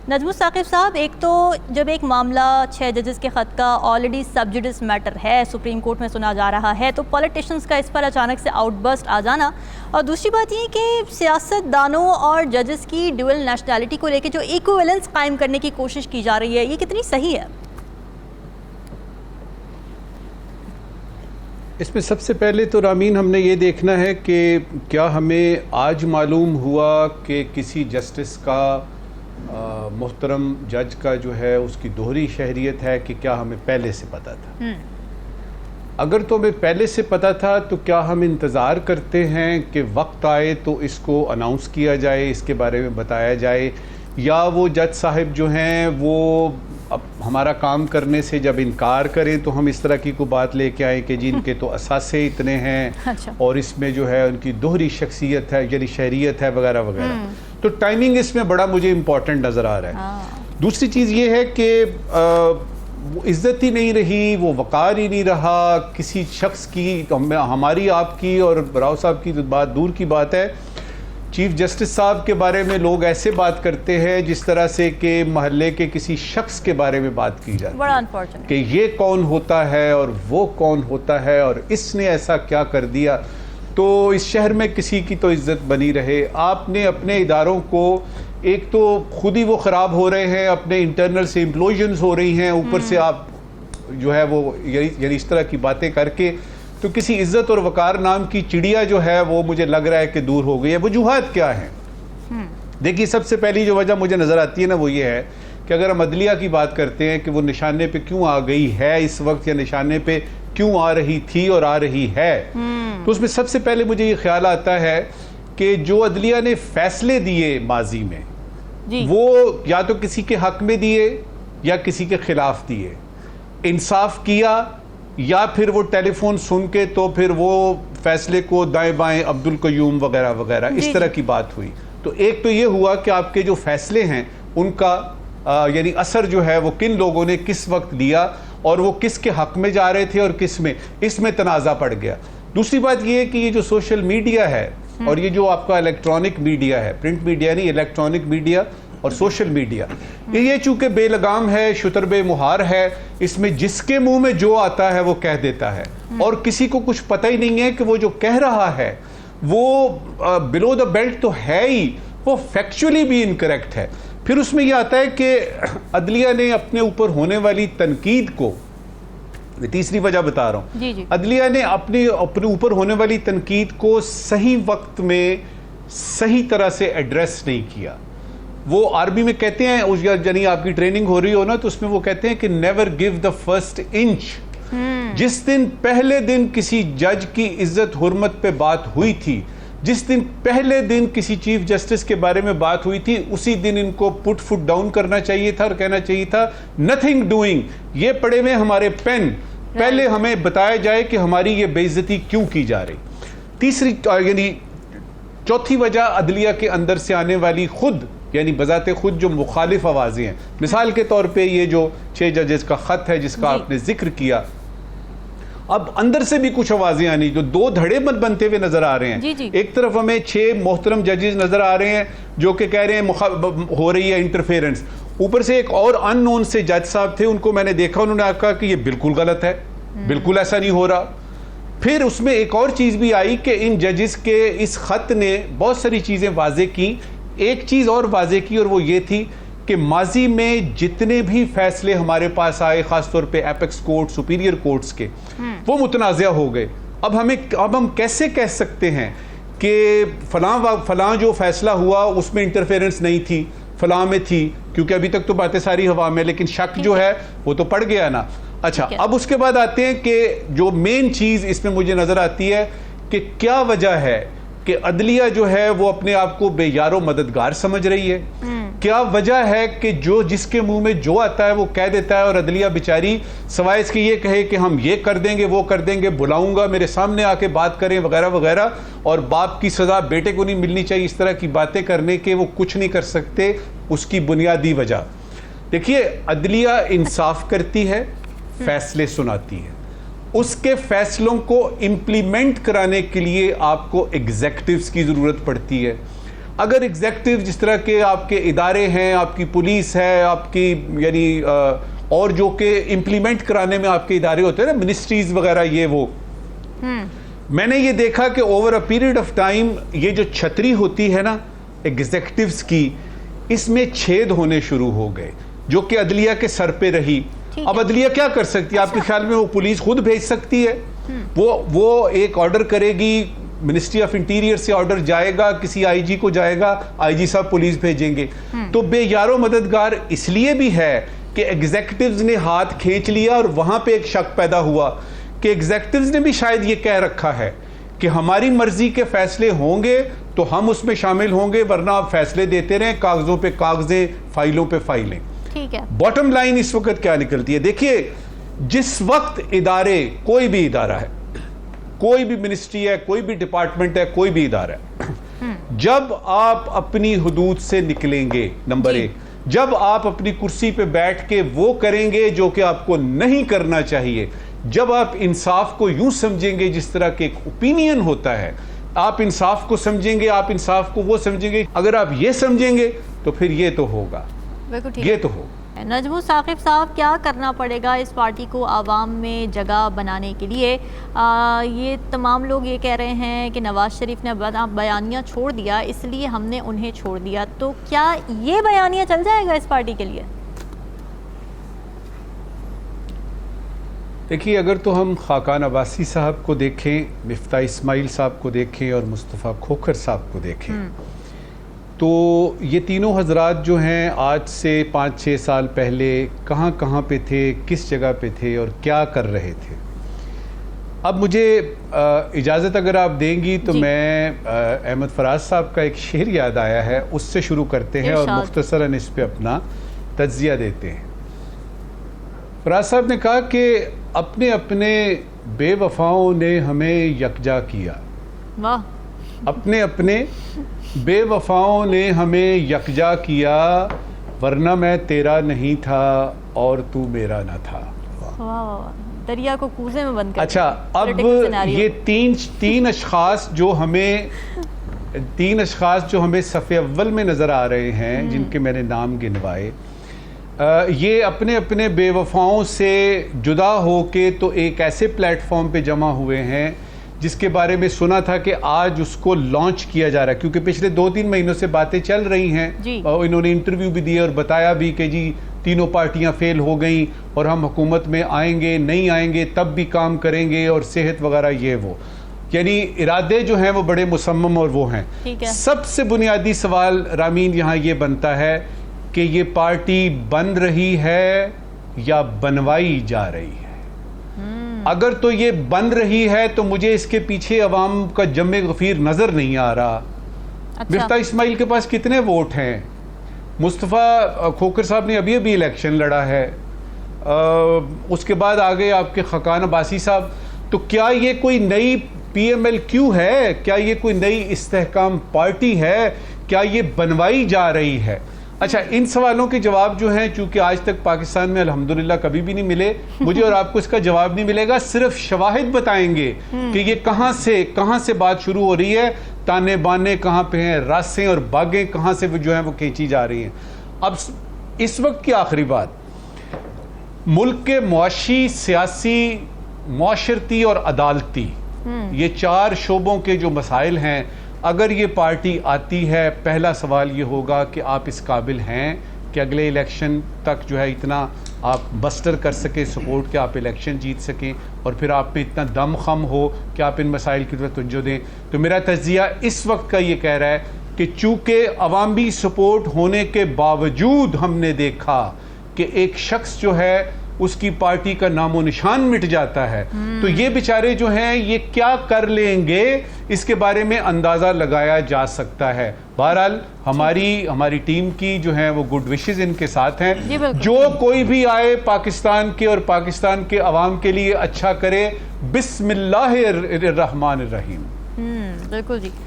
नजमुल साकिब साहब, एक तो जब एक मामला 6 जजेस के ख़त का ऑलरेडी सब जुडिस मैटर है, सुप्रीम कोर्ट में सुना जा रहा है, तो पॉलिटिशियंस का इस पर अचानक से आउटबर्स्ट आ जाना, और दूसरी बात ये कि सियासतदानों और जजेस की ड्यूअल नेशनैलिटी को लेकर जो इक्विवेलेंस कायम करने की कोशिश की जा रही है, ये कितनी सही है? इसमें सबसे पहले तो रामीन हमने ये देखना है कि क्या हमें आज मालूम हुआ कि किसी जस्टिस का मोहतरम जज का जो है उसकी दोहरी शहरियत है, कि क्या हमें पहले से पता था? अगर तो हमें पहले से पता था तो क्या हम इंतज़ार करते हैं कि वक्त आए तो इसको अनाउंस किया जाए, इसके बारे में बताया जाए, या वो जज साहिब जो हैं वो अब हमारा काम करने से जब इनकार करें तो हम इस तरह की कोई बात लेके आए कि जिनके तो असासे इतने हैं अच्छा। और इसमें जो है उनकी दोहरी शख्सियत है यानी शहरियत है वगैरह वगैरह। तो टाइमिंग इसमें बड़ा मुझे इम्पोर्टेंट नज़र आ रहा है। दूसरी चीज़ ये है कि वो इज़्ज़त ही नहीं रही, वो वक़ार ही नहीं रहा किसी शख्स की, हमारी आपकी और राव साहब की बात दूर की बात है। चीफ जस्टिस साहब के बारे में लोग ऐसे बात करते हैं जिस तरह से कि महल्ले के किसी शख्स के बारे में बात की जाती बड़ा है अनफॉर्चुनेट कि ये कौन होता है और वो कौन होता है और इसने ऐसा क्या कर दिया। तो इस शहर में किसी की तो इज्जत बनी रहे। आपने अपने इदारों को, एक तो खुद ही वो ख़राब हो रहे हैं, अपने इंटरनल से इम्प्लोजन्स हो रही हैं, ऊपर से आप जो है वो यानी इस तरह की बातें करके तो किसी इज्जत और वकार नाम की चिड़िया जो है वो मुझे लग रहा है कि दूर हो गई है। वजूहात क्या हैं? देखिए, सबसे पहली जो वजह मुझे नज़र आती है ना वो ये है कि अगर हम अदलिया की बात करते हैं कि वो निशाने पे क्यों आ गई है इस वक्त, या निशाने पे क्यों आ रही थी और आ रही है, तो उसमें सबसे पहले मुझे ये ख्याल आता है कि जो अदलिया ने फैसले दिए माजी में जी। वो या तो किसी के हक में दिए या किसी के खिलाफ दिए, इंसाफ किया या फिर वो टेलीफोन सुन के तो फिर वो फैसले को दाएं बाएं अब्दुल कयूम वगैरह वगैरह इस तरह की बात हुई। तो एक तो ये हुआ कि आपके जो फैसले हैं उनका यानी असर जो है वो किन लोगों ने किस वक्त दिया और वो किसके हक में जा रहे थे और किस में, इसमें तनाज़ा पड़ गया। दूसरी बात ये है कि ये जो सोशल मीडिया है और ये जो आपका इलेक्ट्रॉनिक मीडिया है, प्रिंट मीडिया नहीं, इलेक्ट्रॉनिक मीडिया और सोशल मीडिया, ये चूंकि बेलगाम है, शुतरबे मुहार है, इसमें जिसके मुंह में जो आता है वो कह देता है और किसी को कुछ पता ही नहीं है कि वो जो कह रहा है वो बिलो द बेल्ट तो है ही, वो फैक्चुअली भी इनकरेक्ट है। फिर उसमें यह आता है कि अदलिया ने अपने ऊपर होने वाली तनकीद को, तीसरी वजह बता रहा हूँ, अदलिया ने अपने ऊपर होने वाली तनकीद को सही वक्त में सही तरह से एड्रेस नहीं किया। वो आर्मी में कहते हैं, उस यानी आपकी ट्रेनिंग हो रही हो ना तो उसमें वो कहते हैं कि never give the first inch. जिस दिन पहले दिन किसी जज की इज्जत हुर्मत पे बात हुई थी, जिस दिन पहले दिन किसी चीफ जस्टिस के बारे में बात हुई थी, उसी दिन इनको पुट फुट डाउन करना चाहिए था और कहना चाहिए था नथिंग डूइंग, ये पड़े हुए हमारे पेन, पहले हमें बताया जाए कि हमारी ये बेइज्जती क्यों की जा रही। तीसरी यानी चौथी वजह अदलिया के अंदर से आने वाली खुद यानी बजाते खुद जो मुखालिफ आवाज़ें हैं। मिसाल के तौर पे ये जो 6 जजेस का ख़त है जिसका आपने जिक्र किया, अब अंदर से भी कुछ आवाज़ें आनी जो दो धड़े बनते हुए नज़र आ रहे हैं। एक तरफ हमें 6 मोहतरम जजेस नज़र आ रहे हैं जो कि कह रहे हैं हो रही है इंटरफेरेंस, ऊपर से एक और अननोन से जज साहब थे, उनको मैंने देखा, उन्होंने कहा कि ये बिल्कुल गलत है, बिल्कुल ऐसा नहीं हो रहा। फिर उसमें एक और चीज़ भी आई कि इन जजेस के इस ख़त ने बहुत सारी चीज़ें वाजे की। एक चीज़ और वाजे की और वो ये थी कि माजी में जितने भी फैसले हमारे पास आए, ख़ासतौर पे एपेक्स कोर्ट, सुपीरियर कोर्ट्स के, वो मुतनाज़ा हो गए। अब हम कैसे कह सकते हैं कि फलां जो फैसला हुआ उसमें इंटरफेरेंस नहीं थी, फलां में थी, क्योंकि अभी तक तो बातें सारी हवा में, लेकिन शक जो है वो तो पड़ गया ना। अच्छा, अब उसके बाद आते हैं कि जो मेन चीज़ इसमें मुझे नज़र आती है कि क्या वजह है कि अदलिया जो है वो अपने आप को बेयारो मददगार समझ रही है। क्या वजह है कि जो जिसके मुंह में जो आता है वो कह देता है और अदलिया बेचारी सवाए इसके ये कहे कि हम ये कर देंगे, वो कर देंगे, बुलाऊंगा, मेरे सामने आके बात करें वगैरह वगैरह, और बाप की सज़ा बेटे को नहीं मिलनी चाहिए, इस तरह की बातें करने के वो कुछ नहीं कर सकते। उसकी बुनियादी वजह देखिए, अदलिया इंसाफ करती है, फैसले सुनाती है, उसके फैसलों को इम्प्लीमेंट कराने के लिए आपको एग्जेक्टिव्स की ज़रूरत पड़ती है। अगर एग्जेक्टिव जिस तरह के आपके इदारे हैं, आपकी पुलिस है, आपकी यानी और जो कि इम्प्लीमेंट कराने में आपके इदारे होते हैं ना, मिनिस्ट्रीज वगैरह, ये वो, मैंने ये देखा कि over a period of time ये जो छतरी होती है ना एग्जेक्टिव्स की, इसमें छेद होने शुरू हो गए, जो कि अदलिया के सर पे रही। अब अदलिया क्या कर सकती है? आपके ख्याल में वो पुलिस खुद भेज सकती है? वो एक ऑर्डर करेगी, मिनिस्ट्री ऑफ इंटीरियर से ऑर्डर जाएगा, किसी आईजी को जाएगा, आईजी साहब पुलिस भेजेंगे। तो बेयारो मददगार इसलिए भी है कि एग्जेक्टिव्स ने हाथ खींच लिया, और वहां पे एक शक पैदा हुआ कि एग्जेक्टिव्स ने भी शायद ये कह रखा है कि हमारी मर्जी के फैसले होंगे तो हम उसमें शामिल होंगे, वरना आप फैसले देते रहें, कागजों पे कागजें, फाइलों पे फाइलें। ठीक है। बॉटम लाइन इस वक्त क्या निकलती है? देखिए, जिस वक्त इदारे, कोई भी इदारा है, कोई भी मिनिस्ट्री है, कोई भी डिपार्टमेंट है, कोई भी इदारा है, जब आप अपनी हुदूद से निकलेंगे, नंबर एक, जब आप अपनी कुर्सी पे बैठ के वो करेंगे जो कि आपको नहीं करना चाहिए, जब आप इंसाफ को यूं समझेंगे जिस तरह के एक ओपिनियन होता है, आप इंसाफ को समझेंगे, आप इंसाफ को वो समझेंगे, अगर आप ये समझेंगे तो फिर ये तो होगा, ये तो होगा। नजमुल साकिब साहब, क्या करना पड़ेगा इस पार्टी को आवाम में जगह बनाने के लिए? ये तमाम लोग ये कह रहे हैं कि नवाज शरीफ ने बयानिया छोड़ दिया, इसलिए हमने उन्हें छोड़ दिया, तो क्या ये बयानिया चल जाएगा इस पार्टी के लिए? देखिए, अगर तो हम खाकान अब्बासी साहब को देखें, मिफ्ताह इस्माइल साहब को देखें और मुस्तफ़ा खोखर साहब को देखें, तो ये तीनों हजरात जो हैं आज से 5-6 साल पहले कहाँ कहाँ पे थे, किस जगह पे थे और क्या कर रहे थे। अब मुझे इजाज़त अगर आप देंगी तो मैं अहमद फराज साहब का एक शेर याद आया है, उससे शुरू करते हैं और मुख्तसरन इस पे अपना तज्जिया देते हैं। फराज साहब ने कहा कि अपने अपने बेवफाओं ने हमें यकजा किया। वाह। अपने अपने बेवफाओं ने हमें यकजा किया, वरना मैं तेरा नहीं था और तू मेरा न था। दरिया को कूजे में बंद कर। अच्छा, अब ये तीन अशखास जो हमें सफ़े अव्वल में नज़र आ रहे हैं, जिनके मैंने नाम गिनवाए, ये अपने अपने बेवफाओं से जुदा होके तो एक ऐसे प्लेटफॉर्म पे जमा हुए हैं जिसके बारे में सुना था कि आज उसको लॉन्च किया जा रहा है, क्योंकि पिछले 2-3 महीनों से बातें चल रही हैं और इन्होंने इंटरव्यू भी दिए और बताया भी कि जी तीनों पार्टियां फेल हो गई और हम हुकूमत में आएंगे, नहीं आएंगे तब भी काम करेंगे, और सेहत वगैरह ये वो, यानी इरादे जो हैं वो बड़े मुसम्मम और वो हैं। सबसे बुनियादी सवाल रामीन यहाँ ये बनता है कि ये पार्टी बन रही है या बनवाई जा रही है। अगर तो ये बन रही है तो मुझे इसके पीछे अवाम का जम्मे गफीर नजर नहीं आ रहा। अच्छा। मिफ्ताह इस्माइल के पास कितने वोट हैं? मुस्तफ़ा खोखर साहब ने अभी अभी इलेक्शन लड़ा है, उसके बाद आ गए आपके खाकान अब्बासी साहब। तो क्या ये कोई नई PMLQ है? क्या ये कोई नई इस्तेहकाम पार्टी है? क्या ये बनवाई जा रही है? अच्छा, इन सवालों के जवाब जो हैं, चूंकि आज तक पाकिस्तान में अल्हम्दुलिल्लाह कभी भी नहीं मिले, मुझे और आपको इसका जवाब नहीं मिलेगा। सिर्फ शवाहिद बताएंगे कि ये कहां से बात शुरू हो रही है, ताने बाने कहां पे हैं, रास्तें और बागें कहां से जो हैं वो खींची जा रही हैं। अब इस वक्त की आखिरी बात, मुल्क के मुआशी, सियासी, मुआशरती और अदालती, ये 4 शोबों के जो मसाइल हैं, अगर ये पार्टी आती है, पहला सवाल ये होगा कि आप इस काबिल हैं कि अगले इलेक्शन तक जो है इतना आप बस्टर कर सकें सपोर्ट, कि आप इलेक्शन जीत सकें, और फिर आप में इतना दम खम हो कि आप इन मसाइल की तरफ तवज्जो दें। तो मेरा तज्जिया इस वक्त का ये कह रहा है कि चूँकि अवामी सपोर्ट होने के बावजूद हमने देखा कि एक शख्स जो है उसकी पार्टी का नामो निशान मिट जाता है, तो ये बेचारे जो हैं ये क्या कर लेंगे, इसके बारे में अंदाज़ा लगाया जा सकता है। बहरहाल हमारी टीम की जो है वो गुड विशेस इनके साथ हैं। जो कोई भी आए पाकिस्तान के और पाकिस्तान के अवाम के लिए अच्छा करे, बिस्मिल्लाहिर्रहमानिर्रहीम। बिल्कुल जी।